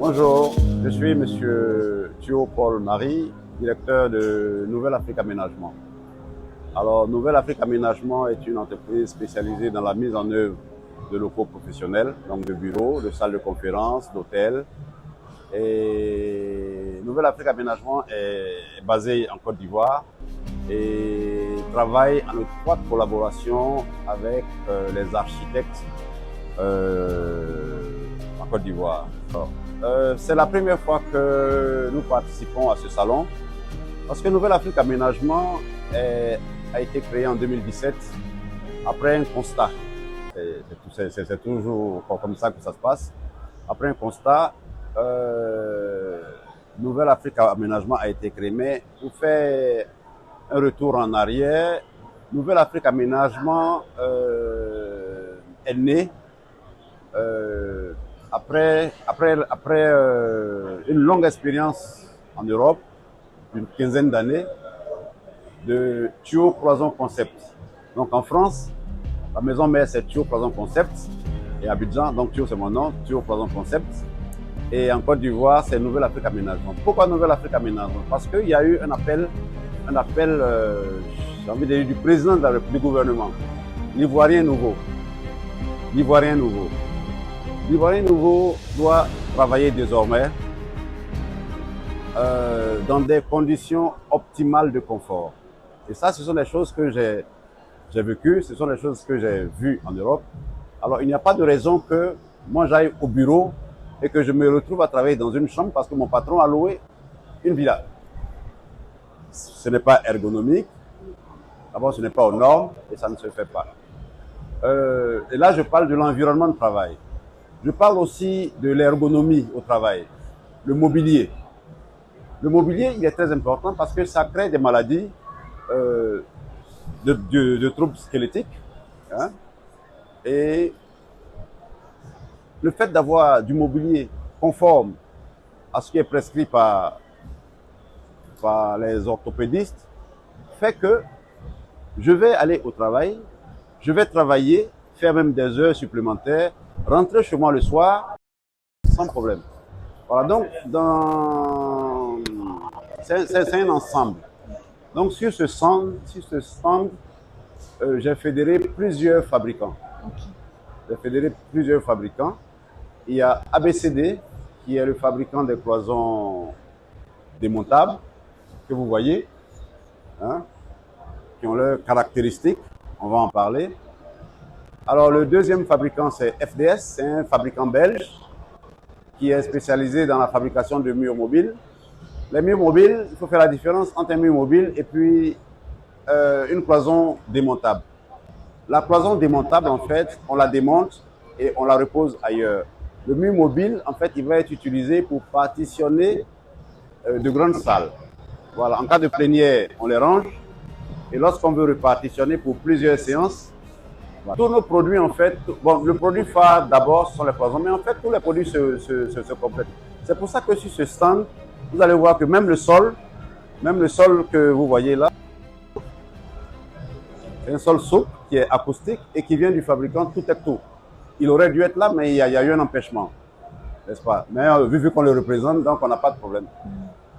Bonjour, je suis Monsieur Thio Paul Marie, directeur de Nouvelle Afrique Aménagement. Alors, Nouvelle Afrique Aménagement est une entreprise spécialisée dans la mise en œuvre de locaux professionnels, donc de bureaux, de salles de conférences, d'hôtels. Et Nouvelle Afrique Aménagement est basée en Côte d'Ivoire et travaille en étroite collaboration avec les architectes en Côte d'Ivoire. C'est la première fois que nous participons à ce salon parce que Nouvelle Afrique Aménagement a été créée en 2017 après un constat. C'est toujours comme ça que ça se passe. Après un constat, Nouvelle Afrique Aménagement a été créée, mais pour faire un retour en arrière, Nouvelle Afrique Aménagement est née après une longue expérience en Europe, une quinzaine d'années, de Thio Cloison Concept. Donc en France, la maison mère c'est Thio Cloison Concept, et à Abidjan, donc Thio c'est mon nom, Thio Cloison Concept. Et en Côte d'Ivoire, c'est Nouvelle Afrique Aménagement. Pourquoi Nouvelle Afrique Aménagement? Parce qu'il y a eu un appel j'ai envie de dire, du président du gouvernement, l'Ivoirien nouveau. L'Ivoirien nouveau. L'Ivoirien nouveau doit travailler désormais dans des conditions optimales de confort. Et ça, ce sont des choses que j'ai vécues, ce sont des choses que j'ai vues en Europe. Alors, il n'y a pas de raison que moi j'aille au bureau et que je me retrouve à travailler dans une chambre parce que mon patron a loué une villa. Ce n'est pas ergonomique, d'abord ce n'est pas aux normes et ça ne se fait pas. Et là, je parle de l'environnement de travail. Je parle aussi de l'ergonomie au travail, le mobilier. Le mobilier, il est très important parce que ça crée des maladies de troubles squelettiques. Hein, et le fait d'avoir du mobilier conforme à ce qui est prescrit par les orthopédistes fait que je vais aller au travail, je vais travailler, faire même des heures supplémentaires, rentrer chez moi le soir sans problème. Voilà, donc c'est un ensemble. Donc sur ce stand, j'ai fédéré plusieurs fabricants. J'ai fédéré plusieurs fabricants. Il y a ABCD, qui est le fabricant des cloisons démontables, que vous voyez, hein, qui ont leurs caractéristiques, on va en parler. Alors le deuxième fabricant c'est FDS, c'est un fabricant belge qui est spécialisé dans la fabrication de murs mobiles. Les murs mobiles, il faut faire la différence entre un mur mobile et puis une cloison démontable. La cloison démontable, en fait, on la démonte et on la repose ailleurs. Le mur mobile, en fait, il va être utilisé pour partitionner de grandes salles. Voilà, en cas de plénière, on les range. Et lorsqu'on veut repartitionner pour plusieurs séances, voilà. Tous nos produits, en fait, bon, le produit phare d'abord, ce sont les cloisons, mais en fait, tous les produits se complètent. C'est pour ça que sur ce stand, vous allez voir que même le sol que vous voyez là, c'est un sol souple qui est acoustique et qui vient du fabricant Tout est Tout. Il aurait dû être là, mais il y a eu un empêchement, n'est-ce pas? Mais vu qu'on le représente, donc on n'a pas de problème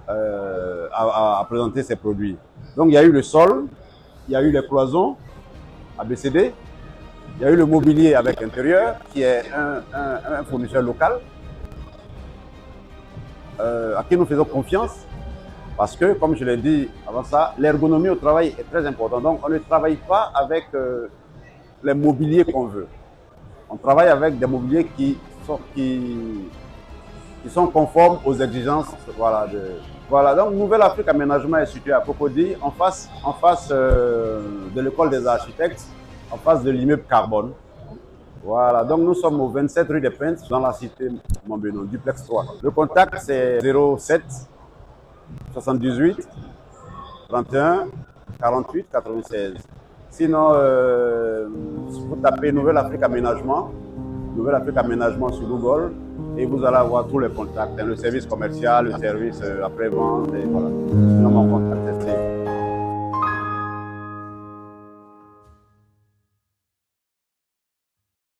à présenter ces produits. Donc il y a eu le sol, il y a eu les cloisons ABCD, il y a eu le mobilier avec intérieur qui est un fournisseur local à qui nous faisons confiance parce que, comme je l'ai dit avant ça, l'ergonomie au travail est très importante. Donc on ne travaille pas avec les mobiliers qu'on veut. On travaille avec des mobiliers qui sont conformes aux exigences. Voilà, donc Nouvelle Afrique Aménagement est situé à Cocody, en face de l'école des architectes, en face de l'immeuble Carbone. Voilà, donc nous sommes au 27 rue des Peintres, dans la cité Montbénon, duplex 3. Le contact c'est 07 78 31 48 96. Sinon, vous tapez Nouvelle Afrique Aménagement sur Google et vous allez avoir tous les contacts, le service commercial, le service après-vente, et voilà. Sinon, mon contact,